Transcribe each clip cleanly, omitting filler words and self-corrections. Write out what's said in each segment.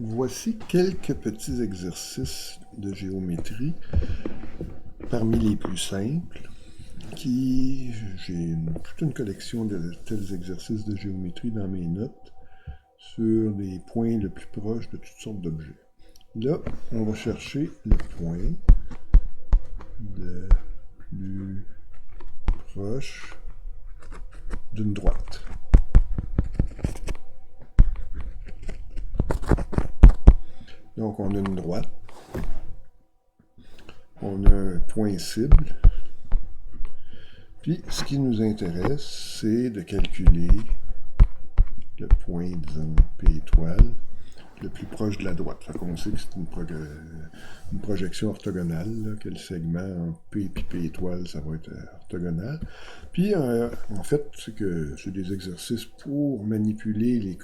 Voici quelques petits exercices de géométrie parmi les plus simples j'ai toute une collection de tels exercices de géométrie dans mes notes sur les points le plus proches de toutes sortes d'objets. Là, on va chercher le point le plus proche d'une droite. Donc, on a une droite, on a un point cible, puis ce qui nous intéresse, c'est de calculer le point, disons, P étoile, le plus proche de la droite. Fait qu'on sait que c'est une projection orthogonale, là, que le segment entre P et P étoile, ça va être orthogonal. Puis, en fait, c'est des exercices pour manipuler les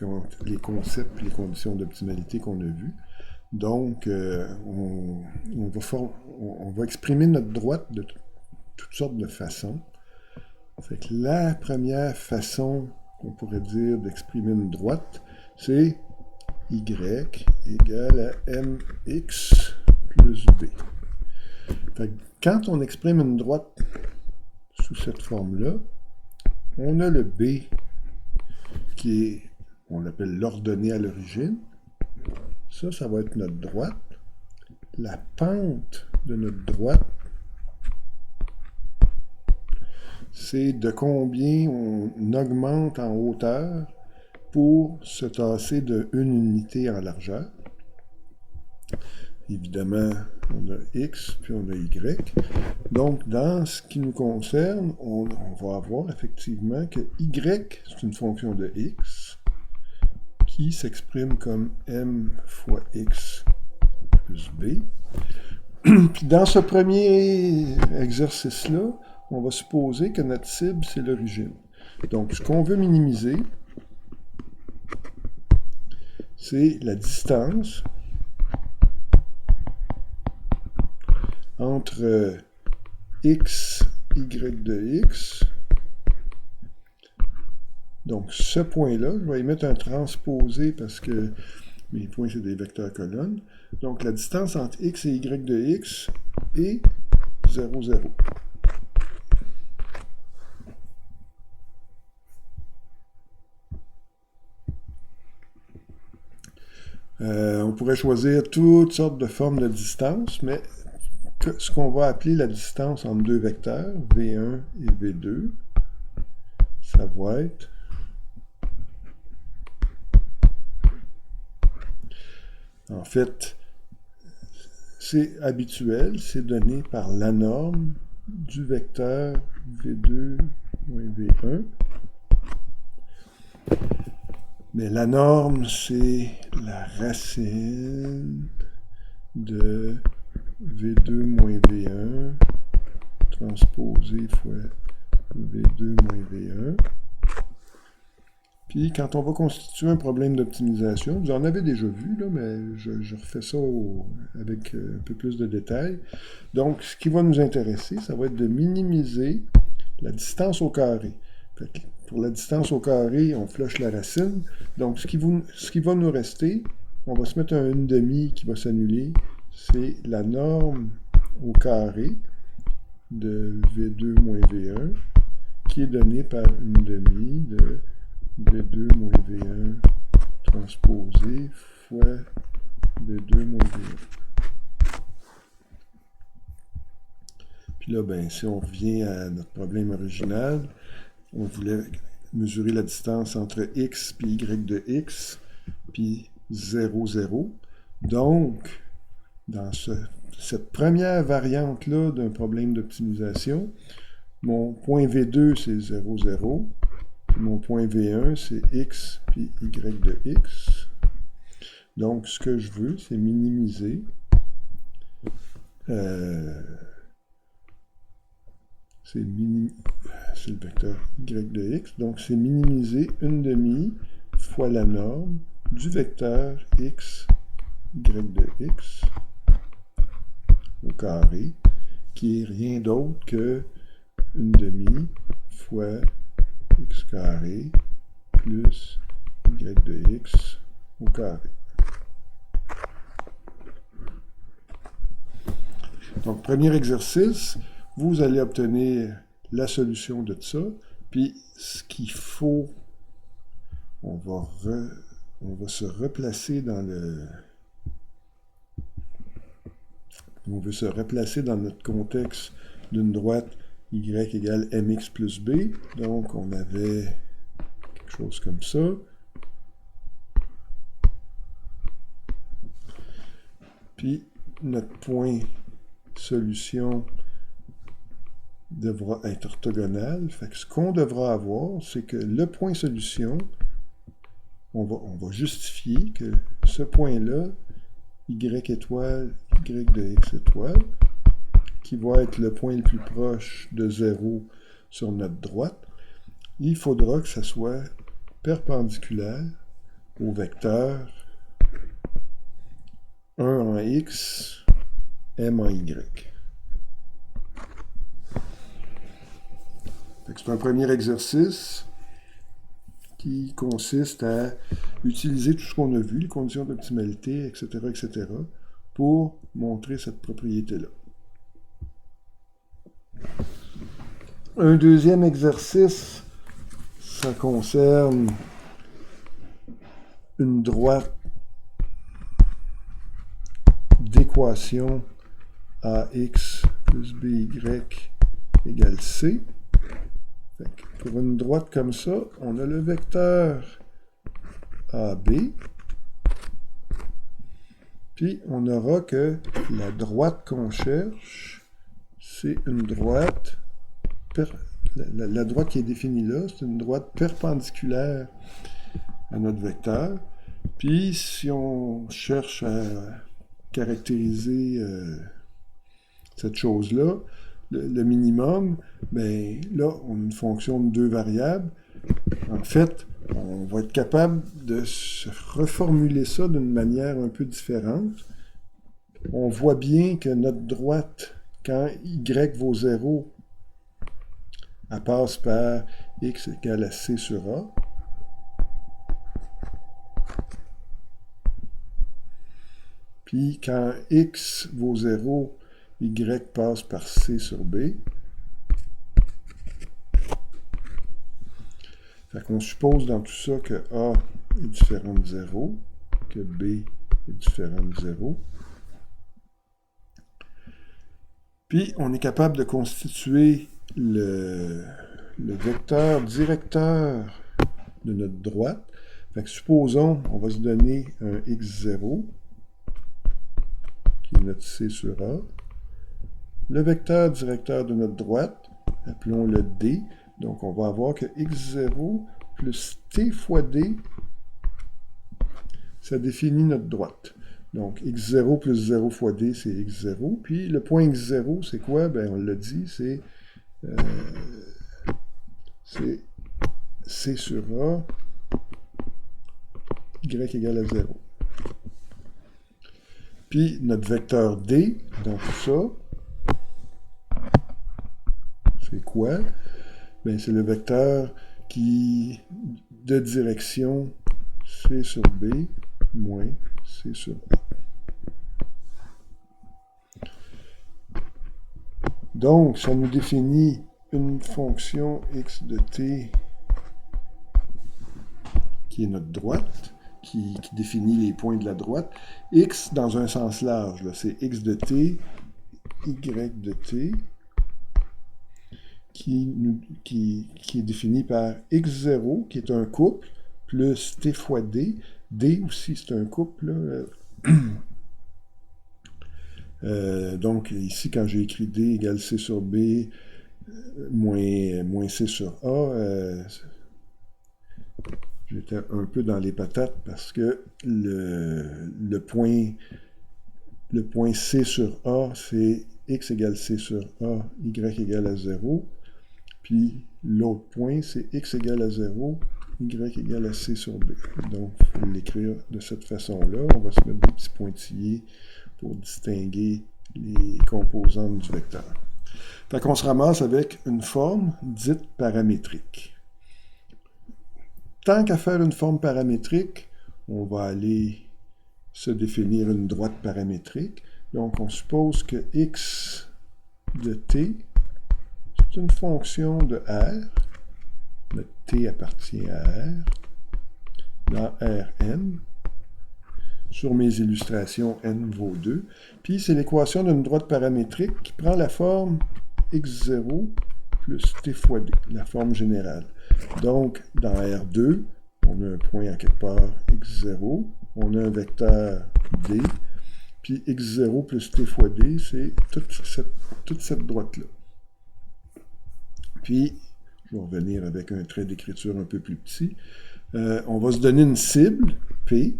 concepts et les conditions d'optimalité qu'on a vus. Donc, on va exprimer notre droite de toutes sortes de façons. Fait que la première façon qu'on pourrait dire d'exprimer une droite, c'est y égale à mx plus b. Fait que quand on exprime une droite sous cette forme-là, on a le b qui est, on l'appelle l'ordonnée à l'origine. Ça va être notre droite. La pente de notre droite, c'est de combien on augmente en hauteur pour se tasser de une unité en largeur. Évidemment, on a x, puis on a y. Donc, dans ce qui nous concerne, on va avoir effectivement que y, c'est une fonction de x, qui s'exprime comme m fois x plus b. Puis dans ce premier exercice-là, on va supposer que notre cible, c'est l'origine. Donc, ce qu'on veut minimiser, c'est la distance entre x, y de x. Donc, ce point-là, je vais y mettre un transposé parce que mes points, c'est des vecteurs colonnes. Donc, la distance entre x et y de x est 0, 0. On pourrait choisir toutes sortes de formes de distance, mais ce qu'on va appeler la distance entre deux vecteurs, V1 et V2, ça va être en fait, c'est habituel, c'est donné par la norme du vecteur V2 moins V1. Mais la norme, c'est la racine de V2 moins V1 transposé fois V2 moins V1. Puis, quand on va constituer un problème d'optimisation, vous en avez déjà vu, là, mais je refais ça avec un peu plus de détails. Donc, ce qui va nous intéresser, ça va être de minimiser la distance au carré. Fait que pour la distance au carré, on flush la racine. Donc, ce qui va nous rester, on va se mettre un 1/2 qui va s'annuler. C'est la norme au carré de V2 moins V1 qui est donnée par 1/2 de V2 moins V1 transposé fois V2 moins V1. Puis là, ben, si on revient à notre problème original, on voulait mesurer la distance entre x et y de x, puis 0, 0. Donc, dans cette première variante-là d'un problème d'optimisation, mon point V2, c'est 0, 0. Mon point V1, c'est x puis y de x. Donc, ce que je veux, c'est minimiser c'est le vecteur y de x. Donc, c'est minimiser 1/2 fois la norme du vecteur x, y de x au carré, qui est rien d'autre que 1/2 fois x carré plus y de x au carré. Donc, premier exercice, vous allez obtenir la solution de ça, puis ce qu'il faut, on va se replacer dans le... On veut se replacer dans notre contexte d'une droite y égale mx plus b. Donc, on avait quelque chose comme ça. Puis, notre point solution devra être orthogonal. Fait que ce qu'on devra avoir, c'est que le point solution, on va justifier que ce point-là, y étoile, y de x étoile, qui va être le point le plus proche de 0 sur notre droite, il faudra que ça soit perpendiculaire au vecteur 1 en x, m en y. C'est un premier exercice qui consiste à utiliser tout ce qu'on a vu, les conditions d'optimalité, etc., pour montrer cette propriété-là. Un deuxième exercice, ça concerne une droite d'équation ax plus by égale c. Pour une droite comme ça, on a le vecteur AB, puis on aura que la droite qu'on cherche, c'est une droite, la droite qui est définie là, c'est une droite perpendiculaire à notre vecteur. Puis si on cherche à caractériser cette chose-là, le minimum, bien là, on a une fonction de deux variables. En fait, on va être capable de se reformuler ça d'une manière un peu différente. On voit bien que notre droite, quand y vaut 0, elle passe par x égale à c sur a. Puis quand x vaut 0, y passe par c sur b. Fait qu'on suppose dans tout ça que a est différent de 0, que b est différent de 0. Puis on est capable de constituer le vecteur directeur de notre droite. Fait que supposons, on va se donner un x0, qui est notre c sur a. Le vecteur directeur de notre droite, appelons-le d. Donc, on va avoir que x0 plus t fois d, ça définit notre droite. Donc, x0 plus 0 fois d, c'est x0. Puis, le point x0, c'est quoi? Ben, on l'a dit, c'est c sur a, y égale à 0. Puis, notre vecteur d, dans tout ça, c'est quoi? Ben, c'est le vecteur qui, de direction C sur B moins C sur A. Donc, ça nous définit une fonction x de t qui est notre droite, qui définit les points de la droite. X dans un sens large, c'est x de t, y de t, qui est défini par x0, qui est un couple, plus t fois d. D aussi, c'est un couple. Donc, ici, quand j'ai écrit d égale c sur b moins c sur a, j'étais un peu dans les patates parce que le point c sur a, c'est x égale c sur a, y égale à 0. Puis l'autre point, c'est x égale à 0, y égale à c sur b. Donc, il faut l'écrire de cette façon-là. On va se mettre des petits pointillés pour distinguer les composantes du vecteur. Fait qu'on se ramasse avec une forme dite paramétrique. Tant qu'à faire une forme paramétrique, on va aller se définir une droite paramétrique. Donc, on suppose que x de t, c'est une fonction de R. Le t appartient à R. Dans Rn. Sur mes illustrations, n vaut 2. Puis, c'est l'équation d'une droite paramétrique qui prend la forme x0 plus t fois d, la forme générale. Donc, dans R2, on a un point à quelque part x0, on a un vecteur d, puis x0 plus t fois d, c'est toute cette droite-là. Puis, je vais revenir avec un trait d'écriture un peu plus petit. On va se donner une cible, P.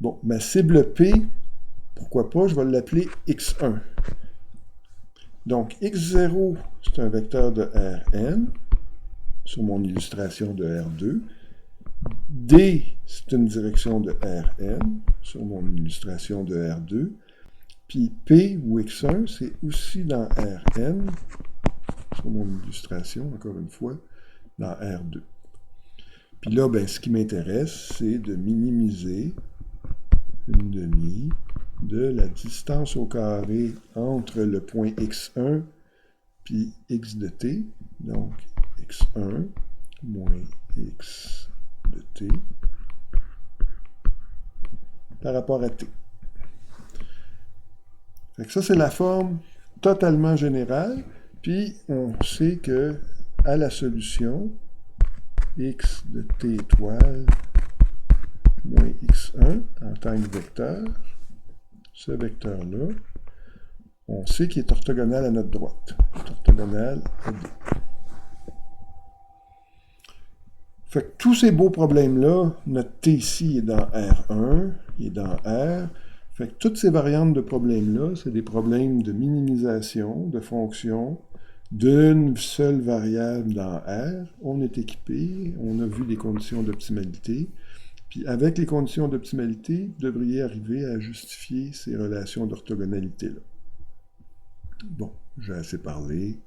Bon, ma cible P, pourquoi pas, je vais l'appeler x1. Donc, x0, c'est un vecteur de Rn, sur mon illustration de R2. D, c'est une direction de Rn, sur mon illustration de R2. Puis P, ou x1, c'est aussi dans Rn, sur mon illustration, encore une fois, dans R2. Puis là, ben, ce qui m'intéresse, c'est de minimiser une demi de la distance au carré entre le point x1 puis x de t, donc x1 moins x de t par rapport à t. Fait que ça, c'est la forme totalement générale, puis on sait que à la solution, x de t étoile moins x1 en tant que vecteur, ce vecteur-là, on sait qu'il est orthogonal à notre droite. Il est orthogonal à D. Fait que tous ces beaux problèmes-là, notre T ici est dans R1, il est dans R. Fait que toutes ces variantes de problèmes-là, c'est des problèmes de minimisation de fonctions d'une seule variable dans R. On est équipé, on a vu les conditions d'optimalité. Puis avec les conditions d'optimalité, vous devriez arriver à justifier ces relations d'orthogonalité-là. Bon, j'ai assez parlé.